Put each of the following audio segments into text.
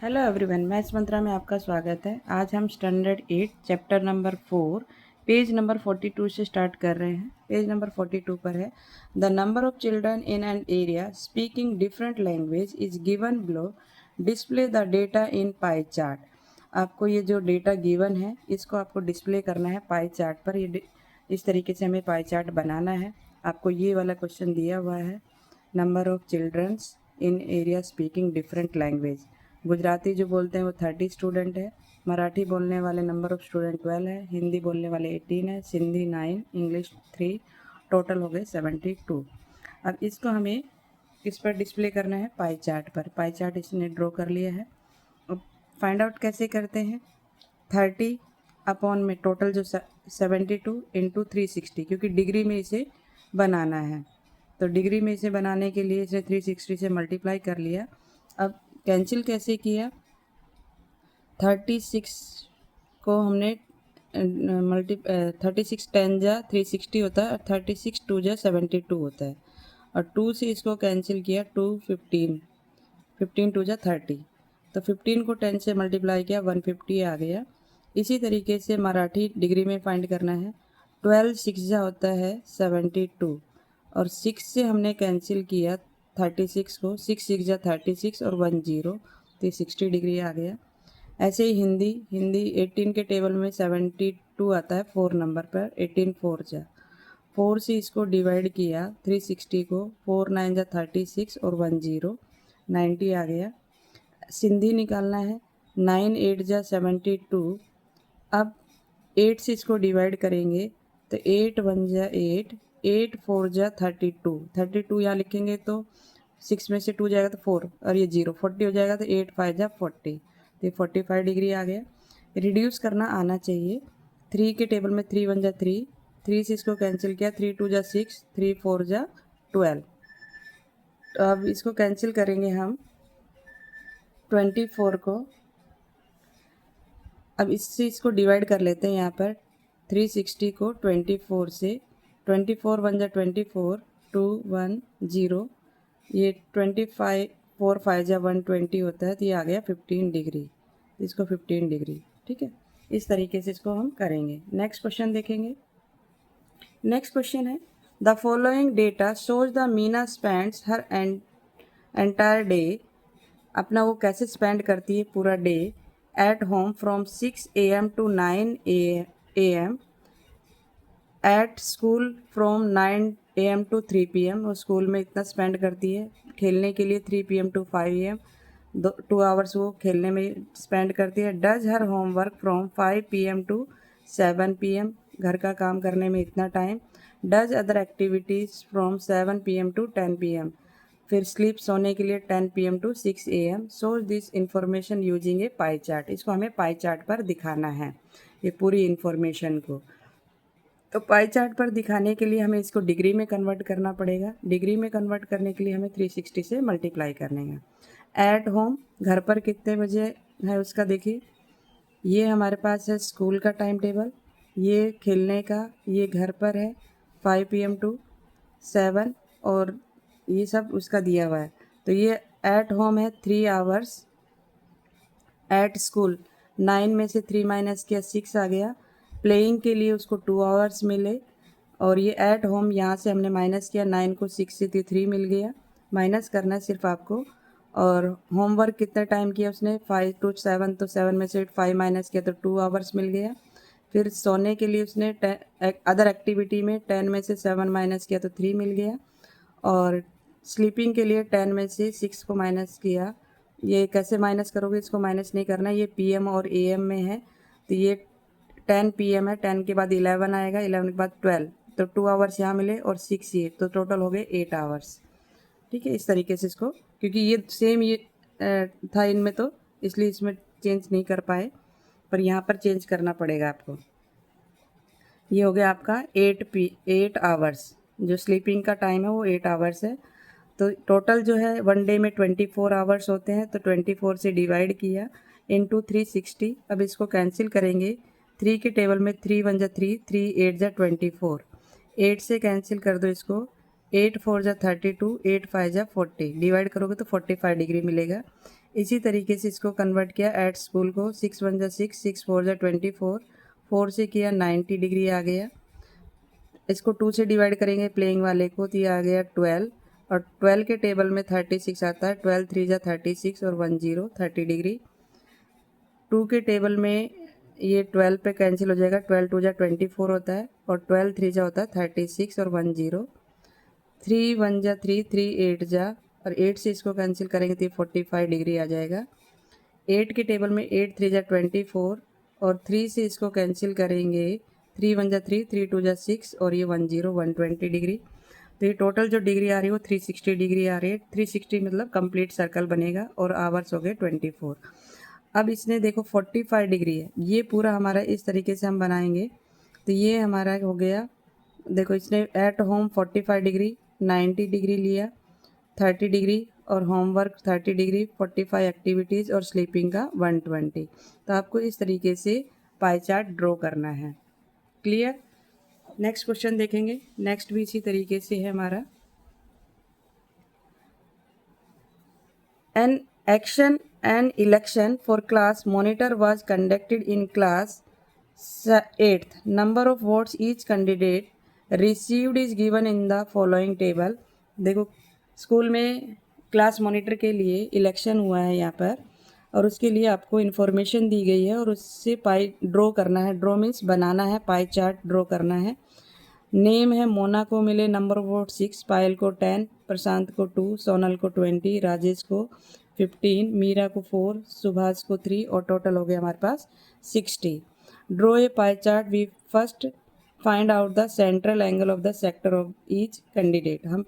Hello everyone, maths मंत्रा में आपका स्वागत है। आज हम standard 8 chapter number 4 page number 42 से स्टार्ट कर रहे हैं। पेज नंबर 42 पर है the number of children in an area speaking different language is given below, display the data in pie chart. आपको ये जो डेटा गिवन है इसको आपको डिस्प्ले करना है पाई चार्ट पर। इस तरीके से हमें पाई चार्ट बनाना है। आपको ये वाला क्वेश्चन दिया हुआ है, number of children's in area speaking different language. Gujarati जो बोलते हैं वो 30 स्टूडेंट है, मराठी बोलने वाले नंबर ऑफ़ स्टूडेंट 12 है, हिंदी बोलने वाले 18 है, सिंधी 9, इंग्लिश 3, टोटल हो गए 72। अब इसको हमें किस पर डिस्प्ले करना है? पाई चार्ट पर। पाई चार्ट इसने ड्रॉ कर लिया है। अब फाइंड आउट कैसे करते हैं? 30 अपॉन में टोटल जो 72 इंटू 360, क्योंकि डिग्री में इसे बनाना है तो डिग्री में इसे बनाने के लिए इसे 360 से मल्टीप्लाई कर लिया। अब कैंसिल कैसे किया? 36 को हमने 36 10 जा 360 होता है और 36 2 जा 72 होता है, और 2 से इसको कैंसिल किया 2 15 15 2 जा 30, तो 15 को 10 से मल्टीप्लाई किया 150 आ गया। इसी तरीके से मराठी डिग्री में फाइंड करना है। 12 6 जा होता है 72, और 6 से हमने कैंसिल किया 36 को, 6 6 जा 36 और 1 0, तो ये 60 डिग्री आ गया। ऐसे ही हिंदी 18 के टेबल में 72 आता है 4 नंबर पर, 18 4 जा 4 से इसको डिवाइड किया 360 को, 4 9 जा 36 और 1 0, 90 आ गया। सिंधी निकालना है, 9 8 जा 72। अब 8 से इसको डिवाइड करेंगे तो 8 1 जा 8, 8 4 जा 32, 32 यहाँ लिखेंगे तो 6 में से 2 जाएगा तो 4 और ये 0, 40 हो जाएगा तो 8 5 जा 40, तो ये 45 डिग्री आ गया। रिड्यूस करना आना चाहिए। 3 के टेबल में 3 1 जा 3, 3 से इसको कैंसिल किया, 3 2 जा 6, 3 4 जा 12। तो अब इसको कैंसिल करेंगे हम 24 को। अब इससे इसको डिवाइड कर लेते हैं यहाँ पर 360 को 24 से, 24 1 जा 24, 2 1 0, ये 25 4 5 जा 120 होता है, तो ये आ गया 15 डिग्री। इसको 15 डिग्री, ठीक है। इस तरीके से इसको हम करेंगे। नेक्स्ट क्वेश्चन देखेंगे। नेक्स्ट क्वेश्चन है the following data shows the Meena spends her entire day. अपना वो कैसे स्पेंड करती है पूरा day at home from 6 AM to 9 AM, at school from 9 AM to 3 PM। वो स्कूल में इतना स्पेंड करती है। खेलने के लिए 3 PM to 5 AM, 2 आवर्स वो खेलने में स्पेंड करती है। Does her homework from 5 PM to 7 PM, घर का काम करने में इतना time. Does other activities from 7 PM to 10 PM, फिर स्लीप सोने के लिए 10 PM to 6 AM। So this information using A pie chart. इसको हमें पाई चार्ट पर दिखाना है ये पूरी इंफॉर्मेशन को। तो पाई चार्ट पर दिखाने के लिए हमें इसको डिग्री में कन्वर्ट करना पड़ेगा। डिग्री में कन्वर्ट करने के लिए हमें 360 से मल्टीप्लाई करने हैं। एट होम, घर पर कितने बजे है उसका देखिए। ये हमारे पास है स्कूल का टाइम टेबल, ये खेलने का, ये घर पर है 5 PM to 7, और ये सब उसका दिया हुआ है। तो ये एट होम है 3 आवर्स, एट स्कूल 9 में से 3 माइनस किया 6 आ गया। प्लेइंग के लिए उसको 2 आवर्स मिले, और ये एट होम यहाँ से हमने माइनस किया 9 को 6 से, तो 3 मिल गया। माइनस करना है सिर्फ आपको। और होमवर्क कितना टाइम किया उसने 5 to 7, तो 7 में से 5 माइनस किया तो 2 आवर्स मिल गया। फिर सोने के लिए उसने अदर एक्टिविटी में 10 में से 7 माइनस किया तो 3 मिल गया। और स्लीपिंग के लिए 10 में से 6 को माइनस किया। ये कैसे माइनस करोगे? इसको माइनस नहीं करना, ये PM और AM में है, तो ये 10 PM है, 10 के बाद 11 आएगा, 11 के बाद 12, तो 2 आवर्स यहाँ मिले और 6 ये, तो टोटल हो गए 8 आवर्स। ठीक है, इस तरीके से इसको, क्योंकि ये सेम ये था इनमें, तो इसलिए इसमें चेंज नहीं कर पाए, पर यहाँ पर चेंज करना पड़ेगा आपको। ये हो गया आपका 8 आवर्स। जो स्लीपिंग का टाइम है वो 8 आवर्स है। तो टोटल जो है वन डे में 24 आवर्स होते हैं, तो 24 से डिवाइड किया इंटू 360। अब इसको कैंसिल करेंगे। 3 के टेबल में 3 1 जा 3, 3 8 जा 24, 8 से कैंसिल कर दो इसको, 8 4 जा 32, 8 5 जा 40, डिवाइड करोगे तो 45 डिग्री मिलेगा। इसी तरीके से इसको कन्वर्ट किया एट स्कूल को, 6 1 जा 6, 6 4 जा 24, 4 से किया 90 डिग्री आ गया। इसको 2 से डिवाइड करेंगे प्लेइंग वाले को तो ये आ गया 12, और 12 के टेबल में 36 आता है, 12 3 जा 36 और 1 0 30 डिग्री। 2 के टेबल में ये 12 पे कैंसिल हो जाएगा, 12 2 जा 24 होता है, और 12 3 जा होता है 36 और 1 0, 3 1 जा 3, 3 8 जा, और 8 से इसको कैंसिल करेंगे तो ये 45 डिग्री आ जाएगा। 8 के टेबल में 8 3 जा 24, और 3 से इसको कैंसिल करेंगे, 3 1 जा 3, 3 2 जा 6, और ये 1 0 120 डिग्री। तो ये टोटल जो डिग्री आ रही है वो 360 डिग्री आ रही है। 360 मतलब कंप्लीट सर्कल बनेगा, और आवर्स हो गए 24। अब इसने देखो 45 डिग्री है, ये पूरा हमारा इस तरीके से हम बनाएंगे तो ये हमारा हो गया। देखो इसने एट होम 45 डिग्री, 90 डिग्री लिया, 30 डिग्री और होमवर्क 30 डिग्री, 45 एक्टिविटीज़ और स्लीपिंग का 120। तो आपको इस तरीके से पाई चार्ट ड्रॉ करना है। क्लियर? नेक्स्ट क्वेश्चन देखेंगे। नेक्स्ट भी इसी तरीके से है हमारा। An action and election for class monitor was conducted in class 8th. Number of votes each candidate received is given in the following table. देखो स्कूल में क्लास मॉनिटर के लिए इलेक्शन हुआ है यहाँ पर, और उसके लिए आपको इन्फॉर्मेशन दी गई है और उससे पाई ड्रॉ करना है। ड्रॉ मीन्स बनाना है, पाई चार्ट ड्रॉ करना है। नेम है मोना को मिले नंबर ऑफ वोट 6, पायल को 10, प्रशांत को 2, सोनल को 20, राजेश को 15, मीरा को 4, सुभाष को 3, और टोटल हो गया हमारे पास 60। Draw a pie chart. We first find out the central angle of the sector of each candidate. हम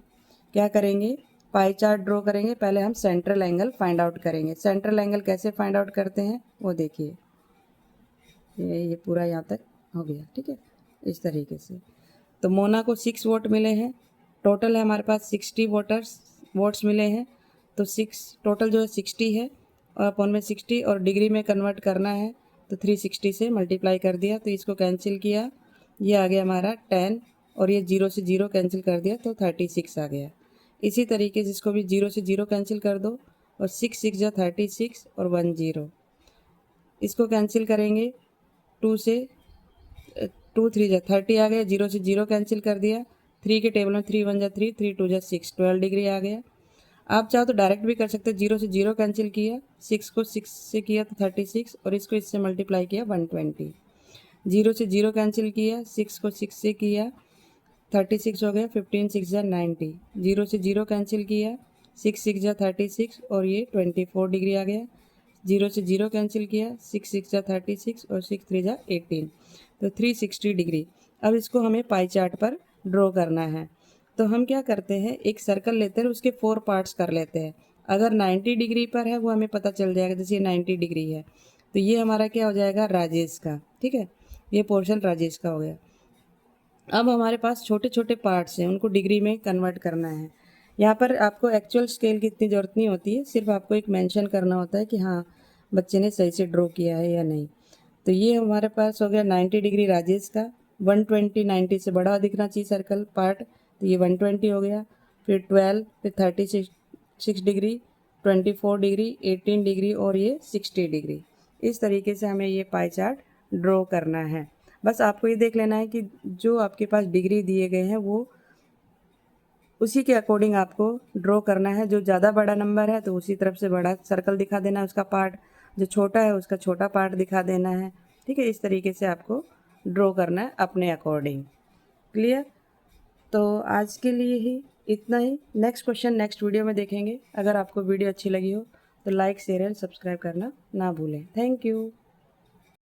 क्या करेंगे, पाई चार्ट ड्रॉ करेंगे, पहले हम सेंट्रल एंगल फाइंड आउट करेंगे। सेंट्रल एंगल कैसे फाइंड आउट करते हैं वो देखिए। ये पूरा यहाँ तक हो गया, ठीक है, इस तरीके से। तो मोना को 6 वोट मिले हैं, टोटल है हमारे पास 60 वोट्स मिले हैं, तो 6 टोटल जो है 60 है, और अपॉन में 60 और डिग्री में कन्वर्ट करना है तो 360 से मल्टीप्लाई कर दिया, तो इसको कैंसिल किया, ये आ गया हमारा 10, और ये 0 से 0 कैंसिल कर दिया तो 36 आ गया। इसी तरीके से इसको भी 0 से 0 कैंसिल कर दो, और 6 6 जा 36 और 1 0, इसको कैंसिल करेंगे 2 से, 2 3 जा 30 आ गया, 0 से 0 कैंसिल कर दिया, 3 के टेबल में 3 1 जा 3, 3 2 जा 6, 12 डिग्री आ गया। आप चाहो तो डायरेक्ट भी कर सकते हैं, 0 से 0 कैंसिल किया, 6 को 6 से किया तो 36, और इसको इससे मल्टीप्लाई किया 120। 0 से 0 कैंसिल किया, 6 को 6 से किया, 36 हो गया, 15 6 जा 90, 0 से 0 कैंसिल किया, 6 6 जा 36, और ये 24 डिग्री आ गया। 0 से 0 कैंसिल किया, 6 6 जा 36 और 6 3 जा 18, तो 360 डिग्री। अब इसको हमें पाई चार्ट पर ड्रॉ करना है। तो हम क्या करते हैं, एक सर्कल लेते हैं, उसके 4 पार्ट्स कर लेते हैं। अगर 90 डिग्री पर है वो हमें पता चल जाएगा, जैसे ये 90 डिग्री है तो ये हमारा क्या हो जाएगा, राजेश का, ठीक है, ये पोर्शन राजेश का हो गया। अब हमारे पास छोटे छोटे पार्ट्स हैं, उनको डिग्री में कन्वर्ट करना है। यहाँ पर आपको एक्चुअल स्केल की इतनी ज़रूरत नहीं होती है, सिर्फ आपको एक मेंशन करना होता है कि हाँ बच्चे ने सही से ड्रॉ किया है या नहीं। तो ये हमारे पास हो गया 90 डिग्री राजेश का, 120 90 से बड़ा दिखना चाहिए सर्कल पार्ट, तो ये 120 हो गया। फिर 12, फिर 36 डिग्री, 24 डिग्री, 18 डिग्री, और ये 60 डिग्री। इस तरीके से हमें ये पाई चार्ट ड्रॉ करना है। बस आपको ये देख लेना है कि जो आपके पास डिग्री दिए गए हैं वो उसी के अकॉर्डिंग आपको ड्रॉ करना है। जो ज़्यादा बड़ा नंबर है तो उसी तरफ से बड़ा सर्कल दिखा देना है उसका पार्ट, जो छोटा है उसका छोटा पार्ट दिखा देना है, ठीक है। इस तरीके से आपको ड्रॉ करना है अपने अकॉर्डिंग। क्लियर? तो आज के लिए ही इतना ही। नेक्स्ट क्वेश्चन नेक्स्ट वीडियो में देखेंगे। अगर आपको वीडियो अच्छी लगी हो तो लाइक शेयर एंड सब्सक्राइब करना ना भूलें। Thank you.